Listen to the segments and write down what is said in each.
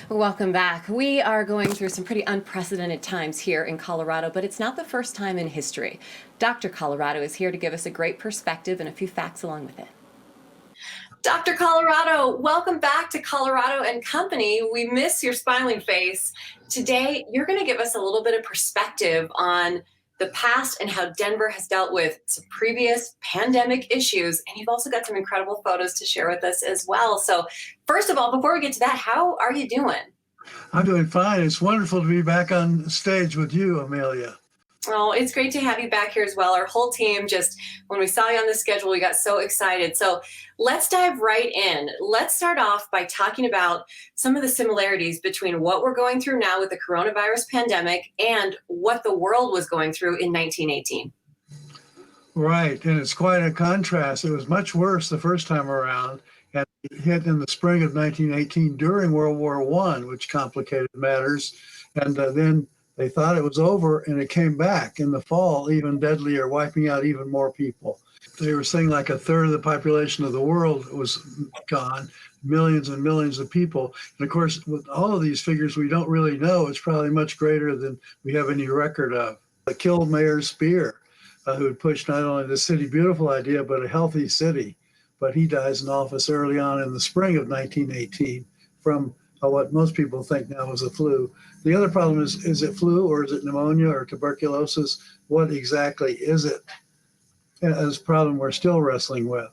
Welcome back. We are going through some pretty unprecedented times here in Colorado, but it's not the first time in history. Dr. Colorado is here to give us a great perspective and a few facts along with it. Dr. Colorado, welcome back to Colorado and Company. We miss your smiling face. Today, you're going to give us a little bit of perspective on the past and how Denver has dealt with some previous pandemic issues. And you've also got some incredible photos to share with us as well. So first of all, before we get to that, how are you doing? I'm doing fine. It's wonderful to be back on stage with you, Amelia. Oh, it's great to have you back here as well. Our whole team just, when we saw you on the schedule, we got so excited. So let's dive right in. Let's start off by talking about some of the similarities between what we're going through now with the coronavirus pandemic and what the world was going through in 1918. Right, and it's quite a contrast. It was much worse the first time around, and it hit in the spring of 1918 during World War I, which complicated matters. And then they thought it was over, and it came back in the fall, even deadlier, wiping out even more people. They were saying like a third of the population of the world was gone, millions and millions of people. And of course, with all of these figures, we don't really know. It's probably much greater than we have any record of. It killed Mayor Spear, who had pushed not only the City Beautiful idea, but a healthy city. But he dies in office early on in the spring of 1918 from what most people think now is a flu. The other problem is it flu or is it pneumonia or tuberculosis? What exactly is it? It's a problem we're still wrestling with.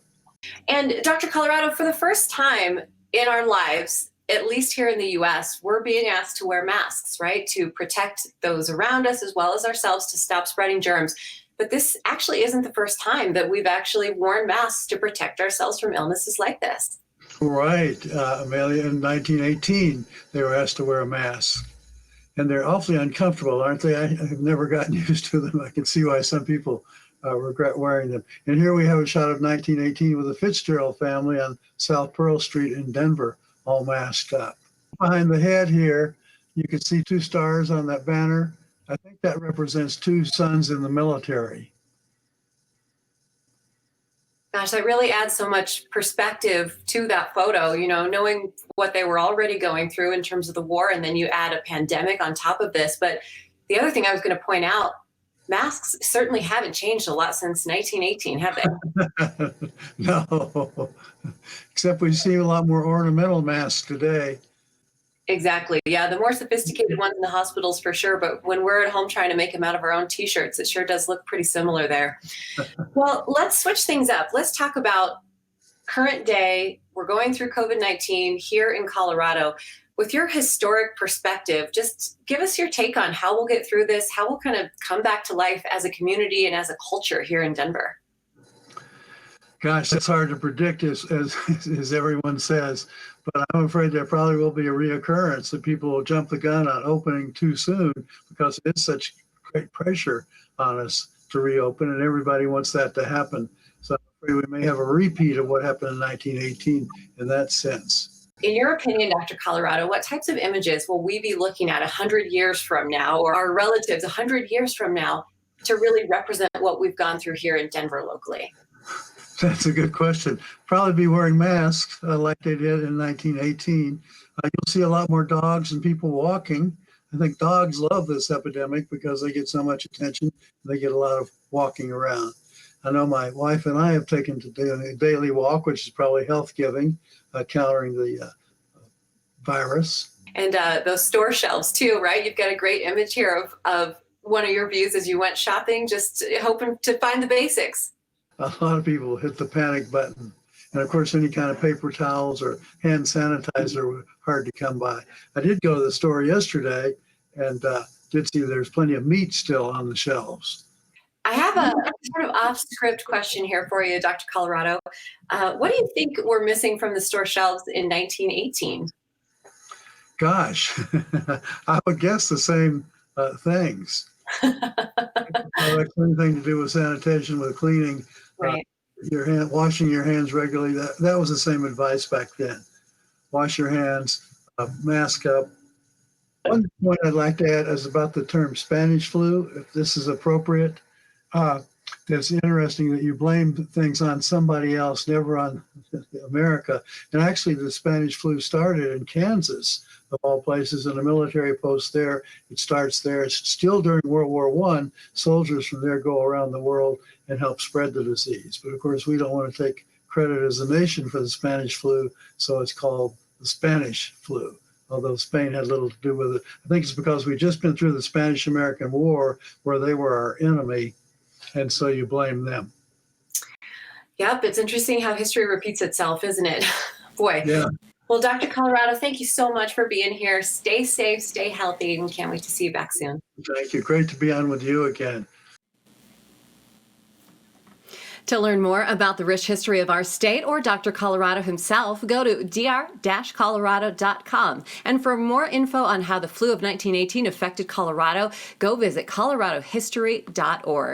And Dr. Colorado, for the first time in our lives, at least here in the US, we're being asked to wear masks, right? To protect those around us as well as ourselves to stop spreading germs. But this actually isn't the first time that we've actually worn masks to protect ourselves from illnesses like this. Right, Amelia, in 1918, they were asked to wear a mask. And they're awfully uncomfortable, aren't they? I've never gotten used to them. I can see why some people regret wearing them. And here we have a shot of 1918 with the Fitzgerald family on South Pearl Street in Denver, all masked up. Behind the head here, you can see two stars on that banner. I think that represents two sons in the military. Gosh, that really adds so much perspective to that photo, you know, knowing what they were already going through in terms of the war, and then you add a pandemic on top of this. But the other thing I was going to point out, masks certainly haven't changed a lot since 1918, have they? No, except we see a lot more ornamental masks today. Exactly. Yeah, the more sophisticated ones in the hospitals for sure, but when we're at home trying to make them out of our own t-shirts, it sure does look pretty similar there. Well, let's switch things up. Let's talk about current day. We're going through COVID-19 here in Colorado. With your historic perspective, just give us your take on how we'll get through this, how we'll kind of come back to life as a community and as a culture here in Denver. Gosh, that's hard to predict, as everyone says, but I'm afraid there probably will be a reoccurrence that people will jump the gun on opening too soon because it is such great pressure on us to reopen, and everybody wants that to happen. So I'm afraid we may have a repeat of what happened in 1918 in that sense. In your opinion, Dr. Colorado, what types of images will we be looking at 100 years from now, or our relatives 100 years from now, to really represent what we've gone through here in Denver locally? That's a good question. Probably be wearing masks like they did in 1918. You'll see a lot more dogs and people walking. I think dogs love this epidemic because they get so much attention. They get a lot of walking around. I know my wife and I have taken to do a daily walk, which is probably health-giving, countering the virus. And those store shelves too, right? You've got a great image here of one of your views as you went shopping, just hoping to find the basics. A lot of people hit the panic button. And of course, any kind of paper towels or hand sanitizer were hard to come by. I did go to the store yesterday and did see there's plenty of meat still on the shelves. I have a sort of off-script question here for you, Dr. Colorado. What do you think we're missing from the store shelves in 1918? Gosh, I would guess the same things. Anything to do with sanitation, with cleaning, right. Washing your hands regularly. That was the same advice back then. Wash your hands, mask up. One point I'd like to add is about the term Spanish flu, if this is appropriate. it's interesting that you blame things on somebody else, never on America. And actually, the Spanish flu started in Kansas, of all places, in a military post there. It starts there. It's still during World War I. Soldiers from there go around the world and help spread the disease. But of course, we don't want to take credit as a nation for the Spanish flu, so it's called the Spanish flu, although Spain had little to do with it. I think it's because we've just been through the Spanish-American War, where they were our enemy, and so you blame them. Yep, it's interesting how history repeats itself, isn't it? Boy. Yeah. Well, Dr. Colorado, thank you so much for being here. Stay safe, stay healthy, and can't wait to see you back soon. Thank you. Great to be on with you again. To learn more about the rich history of our state or Dr. Colorado himself, go to dr-colorado.com. And for more info on how the flu of 1918 affected Colorado, go visit coloradohistory.org.